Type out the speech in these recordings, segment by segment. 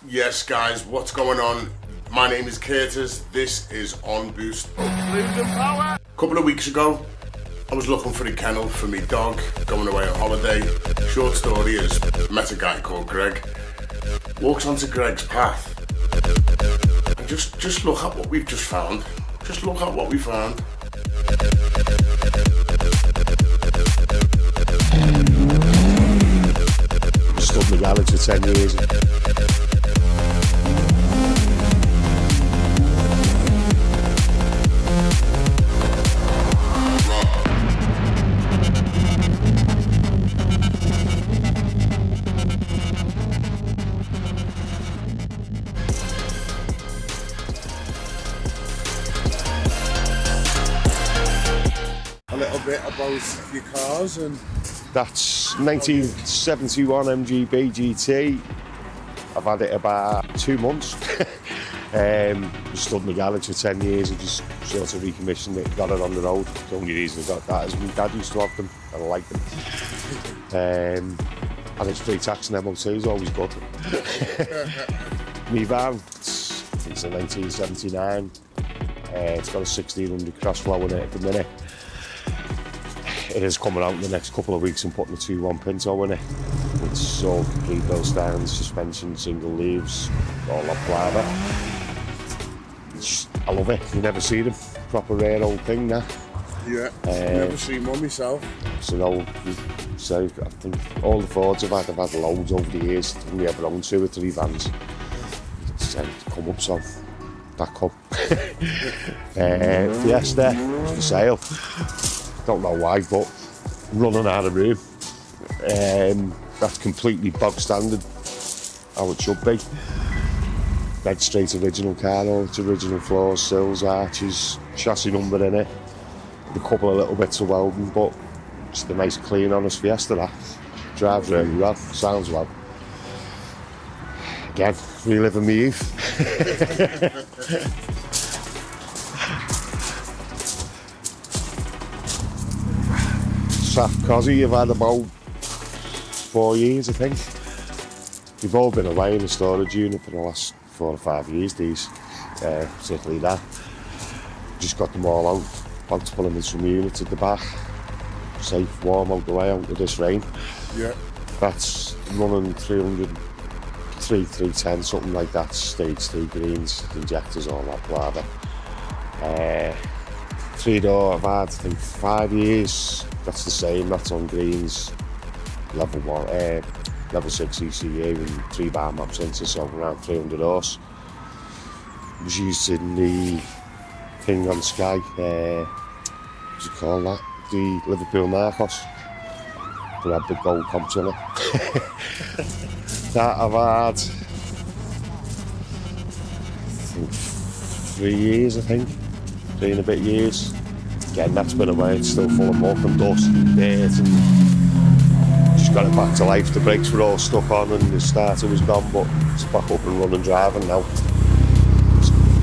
Yes, guys, what's going on? My name is Curtis. This is On Boost. A couple of weeks ago, I was looking for a kennel for my dog, going away on holiday. Short story is, met a guy called Greg. Walks onto Greg's path. And just look at what we've just found. Just look at what we found. Stood in the garage for 10 years. A little bit about your cars and... That's 1971 MGB GT. I've had it about 2 months. Stood in the garage for 10 years and just sort of recommissioned it, got it on the road. The only reason I got that is my dad used to have them and I like them. And it's free tax and MOT is always good. My van, it's a 1979. It's got a 1600 cross flow in it at the minute. It is coming out in the next couple of weeks and putting a 2.1 Pinto in it. It's all complete bill stands, suspension, single leaves, all that blather. I love it. You never see them. Proper rare old thing now. Yeah, never seen one myself. So I think all the Fords I've had loads over the years. I've only ever owned 2 or 3 vans. It's come up so that come. Fiesta for sale. Don't know why, but running out of room. That's completely bog standard, how it should be. Dead straight original car, all its original floors, sills, arches, chassis number in it. A couple of little bits of welding, but just a nice clean honest Fiesta that. Drives really well, sounds well. Again, reliving my youth. Sapphire Cosy, I've had about 4 years, I think. They've all been away in the storage unit for the last 4 or 5 years, these, particularly that. Just got them all out, about to pull them in some units at the back. Safe, warm out the way out of this rain. Yeah. That's running 310, something like that, stage 3 greens, injectors, all that blather. 3-door I've had, I think 5 years. That's the same, that's on greens, level 6 ECU and 3-bar map sensor, so around 300 horse. Was used in the thing on Sky, what's it called that? The Liverpool Narcos. They had the gold comps on it. That I've had, I think 3 years, I think. 3 and a bit years. Again, that's been away, it's still full of muck and dust and dirt and just got it back to life. The brakes were all stuck on and the starter was gone, but it's back up and running driving now.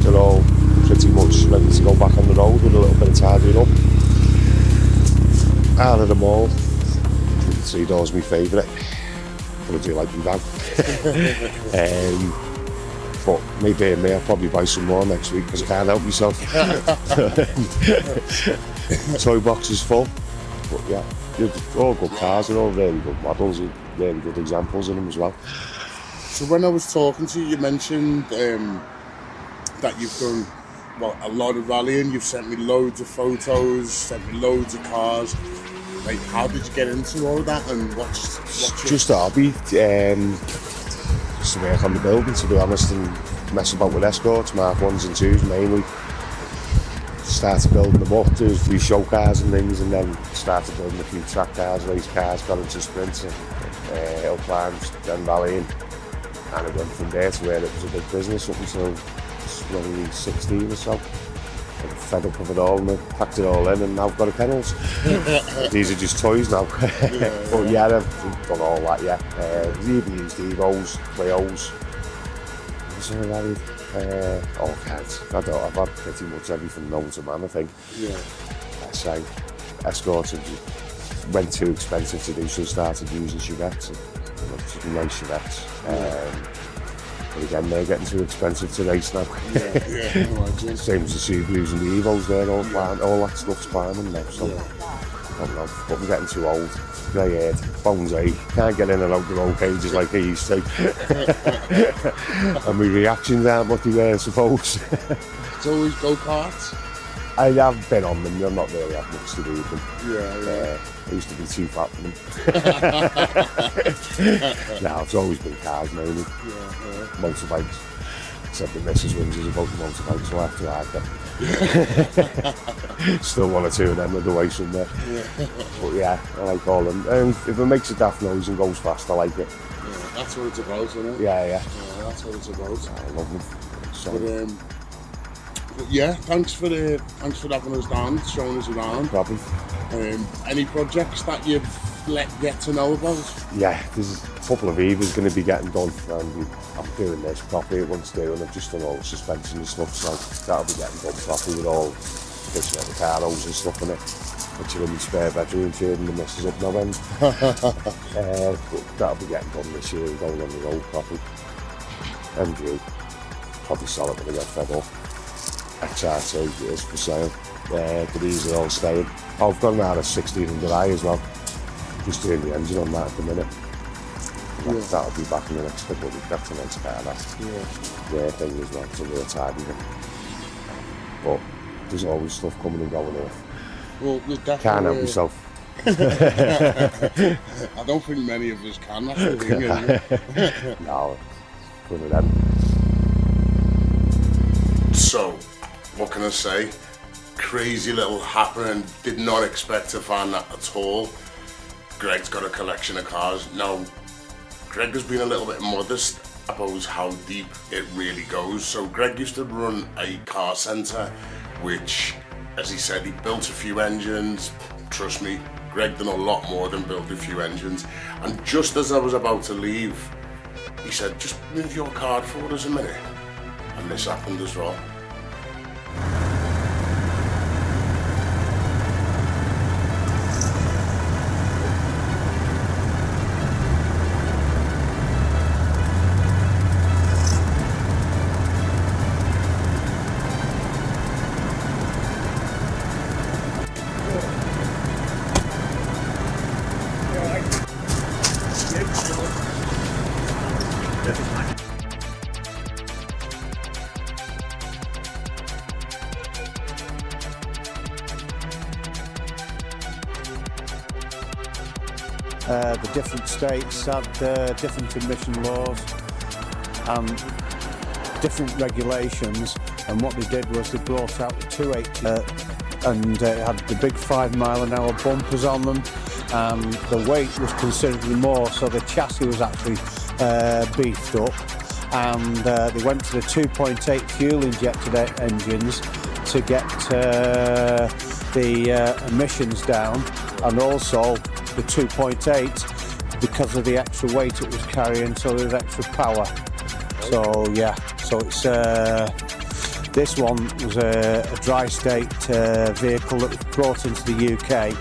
They're all pretty much ready to go back on the road with a little bit of tidying up. Out of them all, 3-door's my favourite, but I do like them down. But maybe I'll probably buy some more next week because I can't help myself. Toy box is full, but yeah, they're all good cars, they're all really good models and really good examples of them as well. So when I was talking to you, you mentioned that you've done a lot of rallying, you've sent me loads of photos, sent me loads of cars. Like, how did you get into all that and what's just a hobby. Just to work on the building, to be honest, and mess about with escorts, Mark 1s and 2s mainly. Started building them up, do a few show cars and things, and then started building a few track cars, race cars, got into sprints, hill climbs, then rallying. And it went from there to where it was a big business up until 2016 or so. I'm fed up of it all and I packed it all in and now I've got a kennels. These are just toys now. But yeah, I've done all that, yeah. Even used Evos, Leos. What's all that? All kinds. I've had pretty much everything known to man, I think. Yeah. So, escorts went too expensive to do, so I started using Chevettes. Nice Chevettes. But again, they're getting too expensive to race now. Yeah, I can imagine. Same as the Subarus and the Evos, they're all climbing, all that stuff's climbing now, so I don't know, but I'm getting too old. Grey haired, bones ache, can't get in and out the roll cages like I used to. And my reactions aren't what they were, I suppose. It's always go-karts. I have been on them, I'm not really that much to do with them. Yeah. I used to be too fat for them. No, it's always been cars mainly. Motorbikes. Except the missus whinges about the motorbikes, so I have to hide them. Still one or two of them are the way somewhere. But yeah, I like all them. If it makes a daft noise and goes fast, I like it. Yeah, that's what it's about, isn't it? Yeah, that's what it's about. I love them. So, but yeah, thanks for having us down, showing us around. Probably. Any projects that you've get to know about? Yeah, there's a couple of Evas going to be getting done, and I'm doing this properly at once too, and I've just done all the suspension and stuff, so that'll be getting done properly with all fixing up the car hose and stuff in it, which are in my spare bedroom, feeding the missus up no end. But that'll be getting done this year and going on the road properly. MG, probably sell it when I get fed up. XR2 is for sale, but these are all staying. I've gone around a 1600i as well, just doing the engine on that at the minute. That'll be back in the next couple of weeks. That's a nice car, that. Rare thing as well, it's a real tidy thing. But there's always stuff coming and going off. Well, definitely Can't help myself. I don't think many of us can, that's the thing, isn't it? No, one of them. So, what can I say? Crazy little happening, did not expect to find that at all. Greg's got a collection of cars. Now, Greg has been a little bit modest about how deep it really goes. So Greg used to run a car centre, which, as he said, he built a few engines. Trust me, Greg done a lot more than build a few engines. And just as I was about to leave, he said, just move your card forward us a minute. And this happened as well. The different states had different emission laws and different regulations, and what they did was they brought out the 280 and it had the big 5 mile/an-hour bumpers on them, and the weight was considerably more, so the chassis was actually beefed up, and they went to the 2.8 fuel injected engines to get the emissions down, and also the 2.8 because of the extra weight it was carrying, so there was extra power. So yeah, so it's this one was a dry state vehicle that was brought into the UK,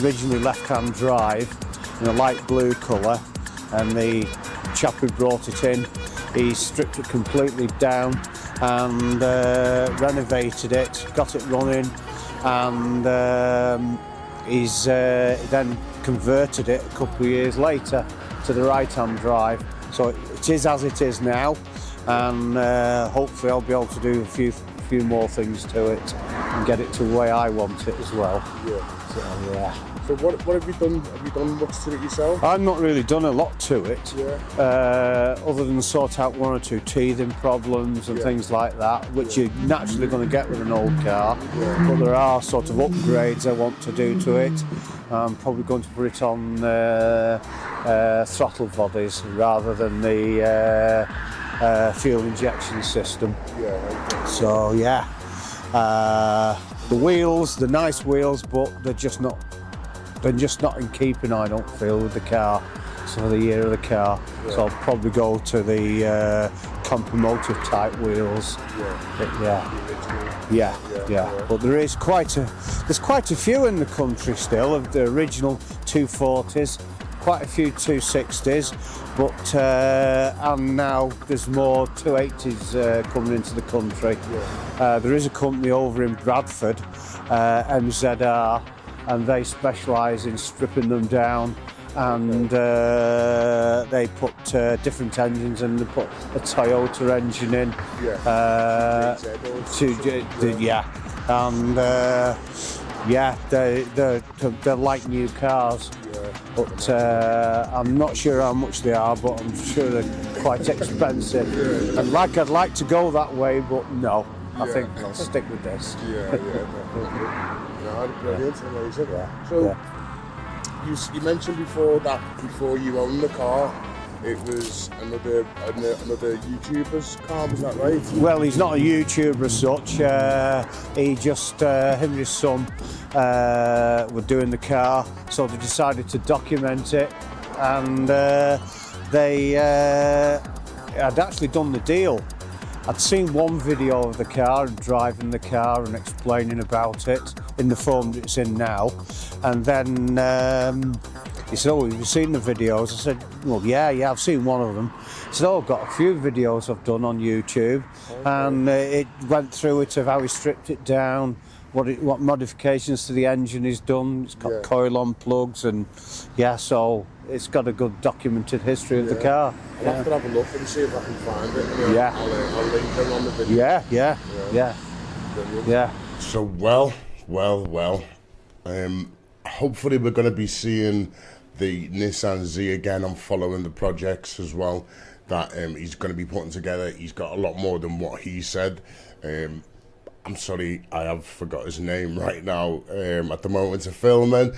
originally left-hand drive in a light blue colour, and the chap who brought it in, he stripped it completely down and renovated it, got it running, and he's then converted it a couple of years later to the right-hand drive. So it is as it is now, and hopefully I'll be able to do a few more things to it and get it to the way I want it as well. So yeah. So what have you done? Have you done much to it yourself? I've not really done a lot to it, other than sort out one or two teething problems and things like that, which you're naturally going to get with an old car. But there are sort of upgrades I want to do to it. I'm probably going to put it on throttle bodies rather than the fuel injection system. So yeah, the wheels, they're nice wheels, but they're just not in keeping, I don't feel, with the car. So for the year of the car, so I'll probably go to the compromotive type wheels. But there's quite a few in the country still of the original 240s, quite a few 260s, but and now there's more 280s coming into the country. There is a company over in Bradford, MZR, and they specialise in stripping them down, and they put different engines and they put a Toyota engine in. And they're like new cars. But I'm not sure how much they are, but I'm sure they're quite expensive. And I'd like to go that way, but no, I think I'll stick with this. No, brilliant, amazing. So, you mentioned before that before you owned the car, it was another YouTuber's car, was that right? Well, he's not a YouTuber as such. He just, him and his son were doing the car, so they decided to document it, and they had actually done the deal. I'd seen one video of the car and driving the car and explaining about it in the form that it's in now, and then he said, "Oh, have you seen the videos?" I said, "Well, yeah, I've seen one of them." He said, "Oh, I've got a few videos I've done on YouTube," and it went through it of how he stripped it down, what modifications to the engine he's done. It's got coil-on plugs, and so it's got a good documented history of the car. I'll have to have a look and see if I can find it. I'll link them on the video. Yeah. So well. Hopefully we're going to be seeing the Nissan Z again. I'm following the projects as well that he's going to be putting together. He's got a lot more than what he said. I'm sorry, I have forgot his name right now at the moment of filming.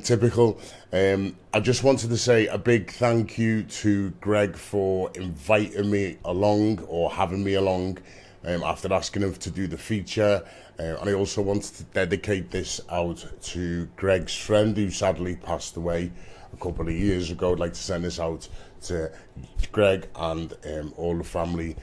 Typical. I just wanted to say a big thank you to Greg for inviting me along, or having me along, after asking him to do the feature. And I also wanted to dedicate this out to Greg's friend who sadly passed away a couple of years ago. I'd like to send this out to Greg and all the family.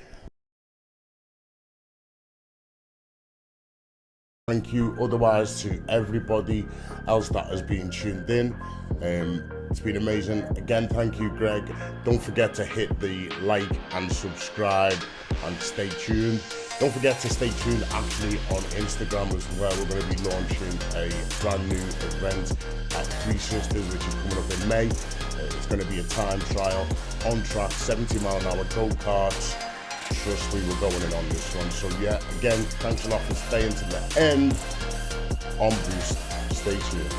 Thank you otherwise to everybody else that has been tuned in. It's been amazing. Again, thank you, Greg. Don't forget to hit the like and subscribe and stay tuned. Don't forget to stay tuned actually on Instagram as well. We're going to be launching a brand new event at Three Sisters, which is coming up in May. It's going to be a time trial on track, 70-mile-an-hour go-karts. Trust me, we're going in on this one. So again, thanks a lot for staying to the end. On Boost, stay tuned.